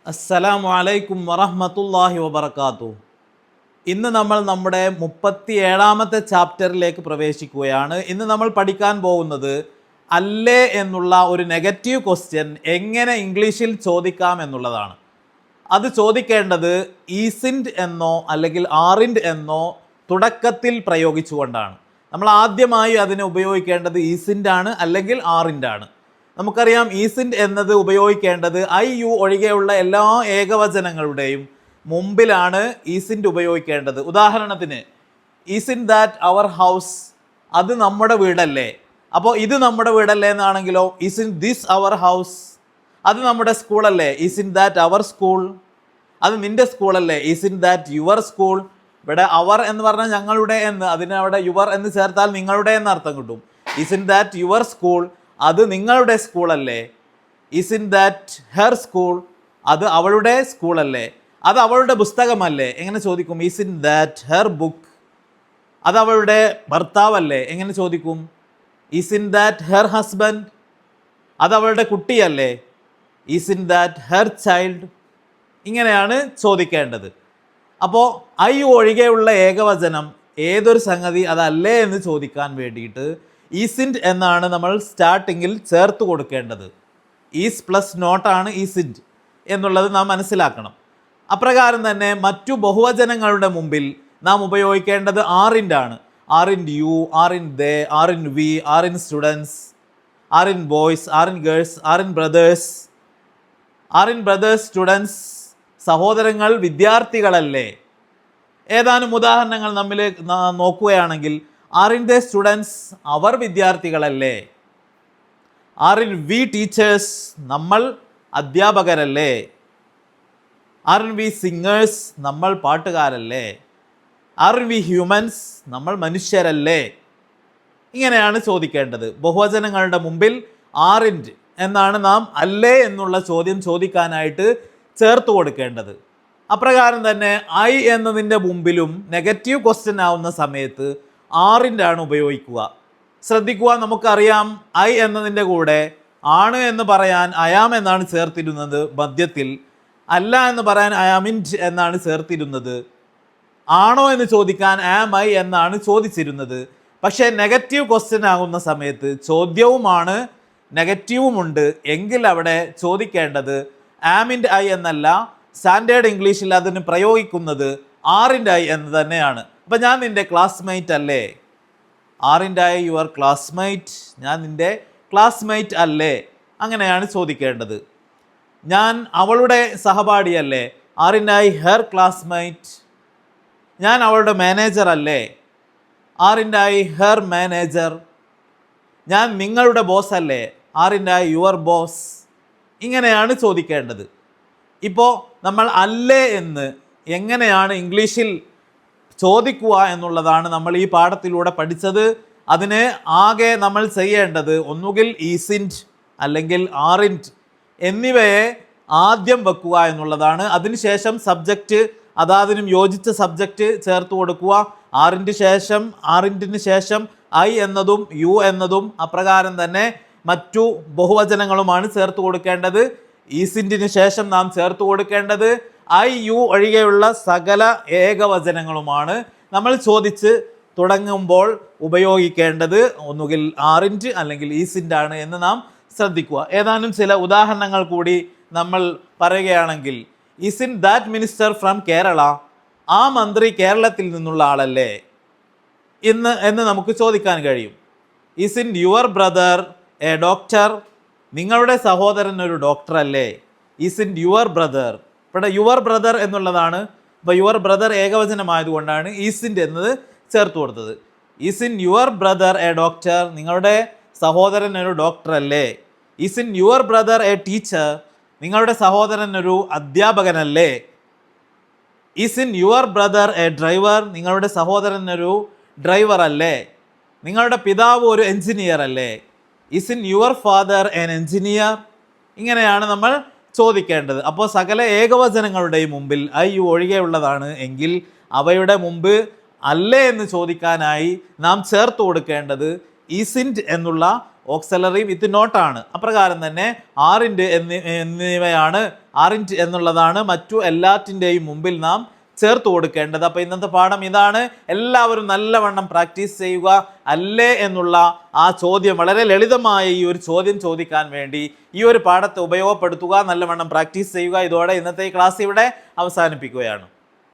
അസ്സലാമു അലൈക്കും വറഹ്മത്തുള്ളാഹി വബറകാതുഹു. ഇന്ന് നമ്മൾ നമ്മുടെ 37ാമത്തെ ചാപ്റ്ററിലേക്ക് പ്രവേശിക്കുകയാണ്. ഇന്ന് നമ്മൾ പഠിക്കാൻ പോകുന്നത് അല്ലേ എന്നുള്ള ഒരു നെഗറ്റീവ് ക്വസ്റ്റ്യൻ എങ്ങനെ ഇംഗ്ലീഷിൽ ചോദിക്കാം എന്നുള്ളതാണ്. അത് ചോദിക്കേണ്ടത് ഈസിൻഡ് എന്നോ അല്ലെങ്കിൽ ആറിൻഡ് എന്നോ തുടക്കത്തിൽ പ്രയോഗിച്ചുകൊണ്ടാണ്. നമ്മൾ ആദ്യമായി അതിനെ ഉപയോഗിക്കേണ്ടത് ഈസിൻഡ് ആണ് അല്ലെങ്കിൽ ആറിൻഡ് ആണ്. നമുക്കറിയാം ഈസിൻഡ് എന്നത് ഉപയോഗിക്കേണ്ടത് ഐ യു ഒഴികെയുള്ള എല്ലാ ഏകവചനങ്ങളുടെയും മുമ്പിലാണ് ഈസിൻഡ് ഉപയോഗിക്കേണ്ടത്. ഉദാഹരണത്തിന് ഈസിൻ ദാറ്റ് അവർ ഹൗസ്, അത് നമ്മുടെ വീടല്ലേ. അപ്പോൾ ഇത് നമ്മുടെ വീടല്ലേ എന്നാണെങ്കിലോ ഈസിൻ ദിസ് അവർ ഹൗസ്, അത് നമ്മുടെ സ്കൂളല്ലേ. ഈസിൻ ദാറ്റ് അവർ സ്കൂൾ, അത് നിൻ്റെ സ്കൂളല്ലേ. ഈസിൻ ദാറ്റ് യുവർ സ്കൂൾ, ഇവിടെ അവർ എന്ന് പറഞ്ഞാൽ ഞങ്ങളുടെ എന്ന്, അതിനവിടെ യുവർ എന്ന് ചേർത്താൽ നിങ്ങളുടെ എന്ന് അർത്ഥം കിട്ടും. ഈസിൻ ദാറ്റ് യുവർ സ്കൂൾ, അത് നിങ്ങളുടെ സ്കൂളല്ലേ. ഈസിൻ ദാറ്റ് ഹെർ സ്കൂൾ, അത് അവളുടെ സ്കൂളല്ലേ. അത് അവളുടെ പുസ്തകമല്ലേ. എങ്ങനെ ചോദിക്കും? ഈസിൻ ദാറ്റ് ഹെർ ബുക്ക്, അത് അവളുടെ ഭർത്താവല്ലേ. എങ്ങനെ ചോദിക്കും? ഈസിൻ ദാറ്റ് ഹെർ ഹസ്ബൻഡ്, അത് അവളുടെ കുട്ടിയല്ലേ. ഈസിൻ ദാറ്റ് ഹെർ ചൈൽഡ്, ഇങ്ങനെയാണ് ചോദിക്കേണ്ടത്. അപ്പോൾ ഐ ഒഴികെയുള്ള ഏകവചനം ഏതൊരു സംഗതി അതല്ലേ എന്ന് ചോദിക്കാൻ വേണ്ടിയിട്ട് ഈസിൻഡ് എന്നാണ് നമ്മൾ സ്റ്റാർട്ടിങ്ങിൽ ചേർത്ത് കൊടുക്കേണ്ടത്. ഈസ് പ്ലസ് നോട്ടാണ് ഈസിൻഡ് എന്നുള്ളത് നാം മനസ്സിലാക്കണം. അപ്രകാരം തന്നെ മറ്റു ബഹുവചനങ്ങളുടെ മുമ്പിൽ നാം ഉപയോഗിക്കേണ്ടത് ആറിൻഡ് ആണ്. Aren't you, aren't they, aren't we, aren't students, aren't boys, aren't girls, aren't brothers. Aren't brothers students, സഹോദരങ്ങൾ വിദ്യാർത്ഥികളല്ലേ. ഏതാനും ഉദാഹരണങ്ങൾ നമ്മൾ നോക്കുകയാണെങ്കിൽ ആറിൻ ദേ സ്റ്റുഡൻസ്, അവർ വിദ്യാർത്ഥികളല്ലേ. ആറിൻ വി ടീച്ചേഴ്സ്, നമ്മൾ അധ്യാപകരല്ലേ. ആറിൻ വി സിംഗേഴ്സ്, നമ്മൾ പാട്ടുകാരല്ലേ. ആറിൻ വി ഹ്യൂമൻസ്, നമ്മൾ മനുഷ്യരല്ലേ. ഇങ്ങനെയാണ് ചോദിക്കേണ്ടത്. ബഹുവചനങ്ങളുടെ മുമ്പിൽ ആറിൻഡ് എന്നാണ് നാം അല്ലേ എന്നുള്ള ചോദ്യം ചോദിക്കാനായിട്ട് ചേർത്ത് കൊടുക്കേണ്ടത്. അപ്രകാരം തന്നെ ഐ എന്നതിൻ്റെ മുമ്പിലും നെഗറ്റീവ് ക്വസ്റ്റ്യൻ ആവുന്ന സമയത്ത് ആറിൻഡ് ആണ് ഉപയോഗിക്കുക. ശ്രദ്ധിക്കുക, നമുക്കറിയാം ഐ എന്നതിൻ്റെ കൂടെ ആണ് എന്ന് പറയാൻ അയാം എന്നാണ് ചേർത്തിരുന്നത് മധ്യത്തിൽ, അല്ല എന്ന് പറയാൻ അയാമിൻഡ് എന്നാണ് ചേർത്തിരുന്നത്, ആണോ എന്ന് ചോദിക്കാൻ ആം ഐ എന്നാണ് ചോദിച്ചിരുന്നത്. പക്ഷേ നെഗറ്റീവ് ക്വസ്റ്റ്യൻ ആകുന്ന സമയത്ത് ചോദ്യവുമാണ് നെഗറ്റീവുമുണ്ട് എങ്കിൽ അവിടെ ചോദിക്കേണ്ടത് ആമിൻഡ് ഐ എന്നല്ല, സ്റ്റാൻഡേർഡ് ഇംഗ്ലീഷിൽ അതിന് പ്രയോഗിക്കുന്നത് ആറിൻഡ് ഐ എന്ന് തന്നെയാണ്. അപ്പം ഞാൻ നിൻ്റെ ക്ലാസ്മേറ്റ് അല്ലേ. ആറിൻഡ് ഐ യുവർ ക്ലാസ്മേറ്റ്, ഞാൻ നിൻ്റെ ക്ലാസ്മേറ്റ് അല്ലേ. അങ്ങനെയാണ് ചോദിക്കേണ്ടത്. ഞാൻ അവളുടെ സഹപാഠിയല്ലേ. ആറിൻഡ് ഐ ഹെർ ക്ലാസ്മേറ്റ്, ഞാൻ അവളുടെ മാനേജർ അല്ലേ. ആറിൻഡ് ഐ ഹെർ മാനേജർ, ഞാൻ നിങ്ങളുടെ ബോസ് അല്ലേ. ആറിൻഡ് ഐ യുവർ ബോസ്. ഇങ്ങനെയാണ് ചോദിക്കേണ്ടത്. ഇപ്പോൾ നമ്മൾ അല്ലേ എന്ന് എങ്ങനെയാണ് ഇംഗ്ലീഷിൽ ചോദിക്കുക എന്നുള്ളതാണ് നമ്മൾ ഈ പാഠത്തിലൂടെ പഠിച്ചത്. അതിന് ആകെ നമ്മൾ ചെയ്യേണ്ടത് ഒന്നുകിൽ ഈസിൻഡ് അല്ലെങ്കിൽ ആറിൻഡ് എന്നിവയെ ആദ്യം വെക്കുക എന്നുള്ളതാണ്. അതിനുശേഷം സബ്ജക്റ്റ്, അതാതിനും യോജിച്ച സബ്ജക്റ്റ് ചേർത്ത് കൊടുക്കുക. ആറിൻഡിന് ശേഷം ഐ എന്നതും യു എന്നതും അപ്രകാരം തന്നെ മറ്റു ബഹുവചനങ്ങളുമാണ് ചേർത്ത് കൊടുക്കേണ്ടത്. ഈസിൻഡിന് ശേഷം നാം ചേർത്ത് കൊടുക്കേണ്ടത് ഐ യു ഒഴികെയുള്ള സകല ഏകവചനങ്ങളുമാണ്. നമ്മൾ ചോദിച്ച് തുടങ്ങുമ്പോൾ ഉപയോഗിക്കേണ്ടത് ഒന്നുകിൽ ആറിൻഡ് അല്ലെങ്കിൽ ഈസിൻഡ് ആണ് എന്ന് നാം ശ്രദ്ധിക്കുക. ഏതാനും ചില ഉദാഹരണങ്ങൾ കൂടി നമ്മൾ പറയുകയാണെങ്കിൽ, isn't that minister from Kerala, ആ മന്ത്രി കേരളത്തിൽ നിന്നുള്ള ആളല്ലേ എന്ന് നമുക്ക് ചോദിക്കാൻ കഴിയും. Isn't your brother a doctor, നിങ്ങളുടെ സഹോദരൻ ഒരു ഡോക്ടർ അല്ലേ. ഈസിൻ യുവർ ബ്രദർ, ഇവിടെ യുവർ ബ്രദർ എന്നുള്ളതാണ്. ഇപ്പോൾ യുവർ ബ്രദർ ഏകവചനമായതുകൊണ്ടാണ് ഈസിൻഡ് എന്നത് ചേർത്ത് കൊടുത്തത്. Isn't your brother a doctor, നിങ്ങളുടെ സഹോദരൻ ഒരു ഡോക്ടർ അല്ലേ. Isn't your brother a teacher, നിങ്ങളുടെ സഹോദരൻ ഒരു അധ്യാപകനല്ലേ. Isn't your brother a driver, നിങ്ങളുടെ സഹോദരൻ ഒരു ഡ്രൈവർ അല്ലേ. നിങ്ങളുടെ പിതാവ് ഒരു എൻജിനീയർ അല്ലേ. Isn't your father N engineer. ഇങ്ങനെയാണ് നമ്മൾ ചോദിക്കേണ്ടത്. അപ്പോൾ സകല ഏകവചനങ്ങളുടെയും മുമ്പിൽ ഐ യു ഒഴികെയുള്ളതാണ് എങ്കിൽ അവയുടെ മുമ്പ് അല്ലേ എന്ന് ചോദിക്കാനായി നാം ചേർത്ത് കൊടുക്കേണ്ടത് ഈസിൻഡ് എന്നുള്ള ഓക്സിലറി വിത്ത് നോട്ടാണ്. അപ്രകാരം തന്നെ ആറിൻ്റ് എന്നിവയാണ് ആറിൻ്റ് എന്നുള്ളതാണ് മറ്റു എല്ലാറ്റിൻ്റെയും മുമ്പിൽ നാം ചേർത്ത് കൊടുക്കേണ്ടത്. അപ്പോൾ ഇന്നത്തെ പാഠം ഇതാണ്. എല്ലാവരും നല്ലവണ്ണം പ്രാക്ടീസ് ചെയ്യുക. അല്ലേ എന്നുള്ള ആ ചോദ്യം, വളരെ ലളിതമായ ഈ ഒരു ചോദ്യം ചോദിക്കാൻ വേണ്ടി ഈ ഒരു പാഠത്തെ ഉപയോഗപ്പെടുത്തുക, നല്ലവണ്ണം പ്രാക്ടീസ് ചെയ്യുക. ഇതോടെ ഇന്നത്തെ ഈ ക്ലാസ് ഇവിടെ അവസാനിപ്പിക്കുകയാണ്.